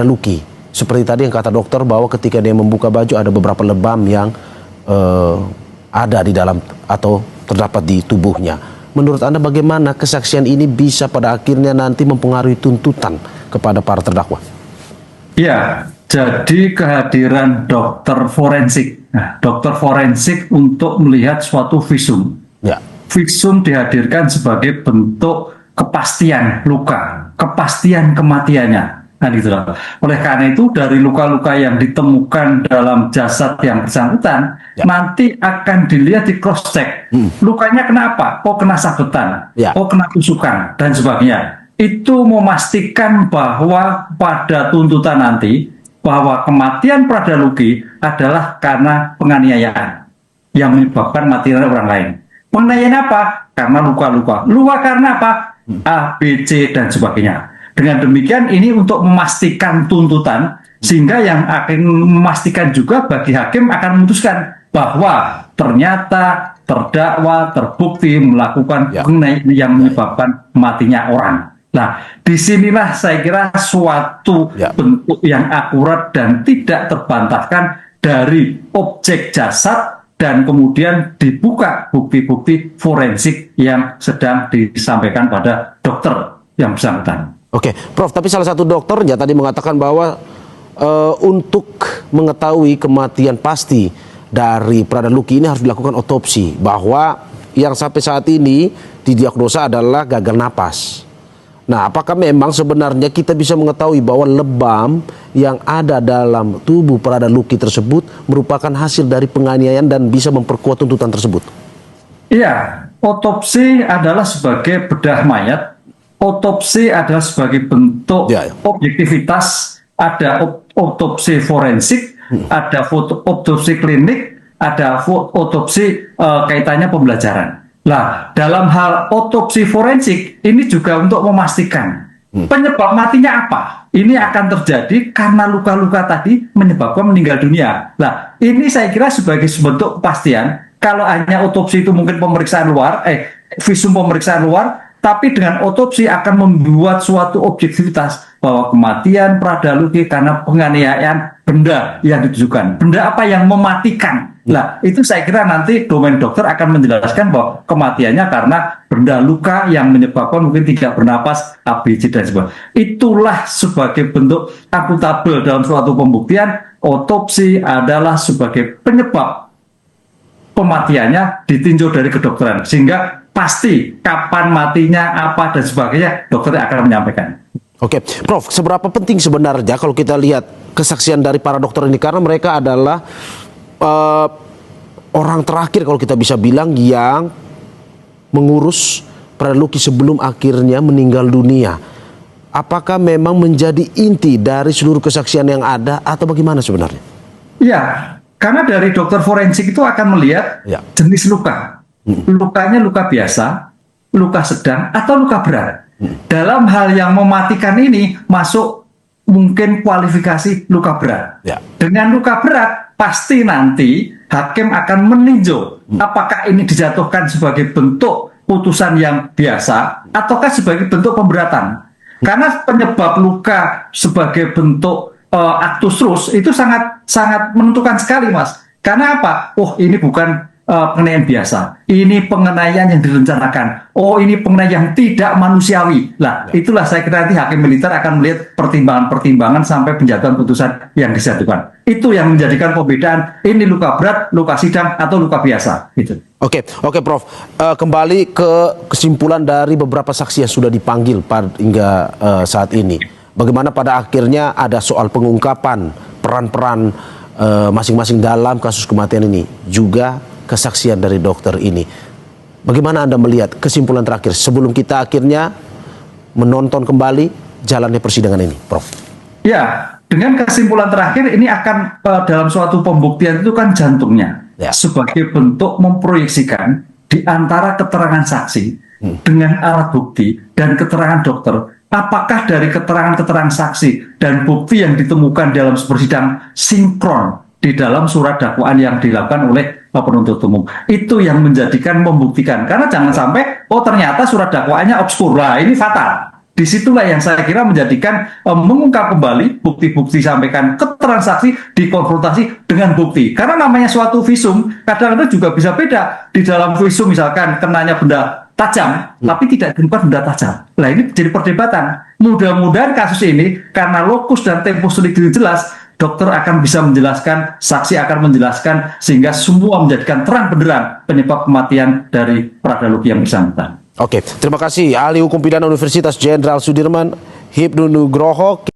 Luki. Seperti tadi yang kata dokter bahwa ketika dia membuka baju ada beberapa lebam yang ada di dalam atau terdapat di tubuhnya. Menurut Anda bagaimana kesaksian ini bisa pada akhirnya nanti mempengaruhi tuntutan kepada para terdakwa? Ya, jadi kehadiran dokter forensik. Nah, dokter forensik untuk melihat suatu visum. Ya. Visum dihadirkan sebagai bentuk kepastian luka, kepastian kematiannya. Nah, gitu loh. Oleh karena itu dari luka-luka yang ditemukan dalam jasad yang bersangkutan, nanti akan dilihat di cross check. Lukanya kenapa? Oh, kena sabetan. Oh, kena tusukan dan sebagainya. Itu memastikan bahwa pada tuntutan nanti bahwa kematian Prada Luki adalah karena penganiayaan yang menyebabkan matinya orang lain. Penganiayaan apa? Karena luka-luka. Luka karena apa? A, B, C dan sebagainya. Dengan demikian ini untuk memastikan tuntutan, sehingga yang akan memastikan juga bagi hakim akan memutuskan bahwa ternyata terdakwa terbukti melakukan penganiayaan yang menyebabkan matinya orang. Nah, disinilah saya kira suatu bentuk yang akurat dan tidak terbantahkan dari objek jasad dan kemudian dibuka bukti-bukti forensik yang sedang disampaikan pada dokter yang bersangkutan. Oke, Prof, tapi salah satu dokternya tadi mengatakan bahwa untuk mengetahui kematian pasti dari Prada Luki ini harus dilakukan otopsi, bahwa yang sampai saat ini didiagnosa adalah gagal napas. Nah, apakah memang sebenarnya kita bisa mengetahui bahwa lebam yang ada dalam tubuh Prada Luki tersebut merupakan hasil dari penganiayaan dan bisa memperkuat tuntutan tersebut? Iya, otopsi adalah sebagai bedah mayat. Otopsi adalah sebagai bentuk objektivitas, ada otopsi forensik, ada otopsi klinik, ada otopsi kaitannya pembelajaran. Nah, dalam hal otopsi forensik ini juga untuk memastikan penyebab matinya apa. Ini akan terjadi karena luka-luka tadi menyebabkan meninggal dunia. Nah, ini saya kira sebagai bentuk kepastian. Kalau hanya otopsi itu mungkin pemeriksaan luar, visum pemeriksaan luar, tapi dengan otopsi akan membuat suatu objektivitas bahwa kematian Prada Luki karena penganiayaan benda yang ditujukan. Benda apa yang mematikan? Nah, itu saya kira nanti domain dokter akan menjelaskan bahwa kematiannya karena benda luka yang menyebabkan mungkin tidak bernapas, ABC dan sebagainya. Itulah sebagai bentuk akuntabel dalam suatu pembuktian. Otopsi adalah sebagai penyebab kematiannya ditinjau dari kedokteran, sehingga pasti kapan matinya, apa dan sebagainya, dokter akan menyampaikan. Oke, Prof, seberapa penting sebenarnya kalau kita lihat kesaksian dari para dokter ini, karena mereka adalah orang terakhir kalau kita bisa bilang yang mengurus Prada Luki sebelum akhirnya meninggal dunia. Apakah memang menjadi inti dari seluruh kesaksian yang ada atau bagaimana sebenarnya? Ya, karena dari dokter forensik itu akan melihat jenis luka. Lukanya luka biasa, luka sedang, atau luka berat. Dalam hal yang mematikan ini masuk mungkin kualifikasi luka berat. Dengan luka berat pasti nanti hakim akan meninjau apakah ini dijatuhkan sebagai bentuk putusan yang biasa ataukah sebagai bentuk pemberatan. Karena penyebab luka sebagai bentuk actus reus itu sangat menentukan sekali, Mas. Karena apa? Oh, ini bukan penganiayaan biasa. Ini penganiayaan yang direncanakan. Oh, ini penganiayaan yang tidak manusiawi. Nah, itulah saya kira nanti hakim militer akan melihat pertimbangan-pertimbangan sampai penjatuhan putusan yang disatukan. Itu yang menjadikan perbedaan ini luka berat, luka sedang, atau luka biasa. Gitu. Oke, Prof. Kembali ke kesimpulan dari beberapa saksi yang sudah dipanggil hingga saat ini. Bagaimana pada akhirnya ada soal pengungkapan peran-peran masing-masing dalam kasus kematian ini, juga kesaksian dari dokter ini. Bagaimana Anda melihat kesimpulan terakhir sebelum kita akhirnya menonton kembali jalannya persidangan ini, Prof? Ya, dengan kesimpulan terakhir ini akan dalam suatu pembuktian itu kan jantungnya sebagai bentuk memproyeksikan di antara keterangan saksi dengan alat bukti dan keterangan dokter. Apakah dari keterangan-keterangan saksi dan bukti yang ditemukan dalam persidangan sinkron di dalam surat dakwaan yang dilakukan oleh penuntut umum. Itu yang menjadikan membuktikan. Karena jangan sampai, oh ternyata surat dakwaannya obskur. Lah, ini fatal. disitulah yang saya kira menjadikan mengungkap kembali bukti-bukti sampaikan ke transaksi dikonfrontasi dengan bukti. Karena namanya suatu visum kadang-kadang juga bisa beda. Di dalam visum misalkan kenanya benda tajam, tapi tidak ditemukan benda tajam. Nah ini jadi perdebatan. Mudah-mudahan kasus ini karena lokus dan tempus legis jelas, dokter akan bisa menjelaskan, saksi akan menjelaskan, sehingga semua menjadikan terang benderang penyebab kematian dari Pradaluki yang bersangkutan. Oke, terima kasih ahli hukum pidana Universitas Jenderal Sudirman Hipnu Nugroho.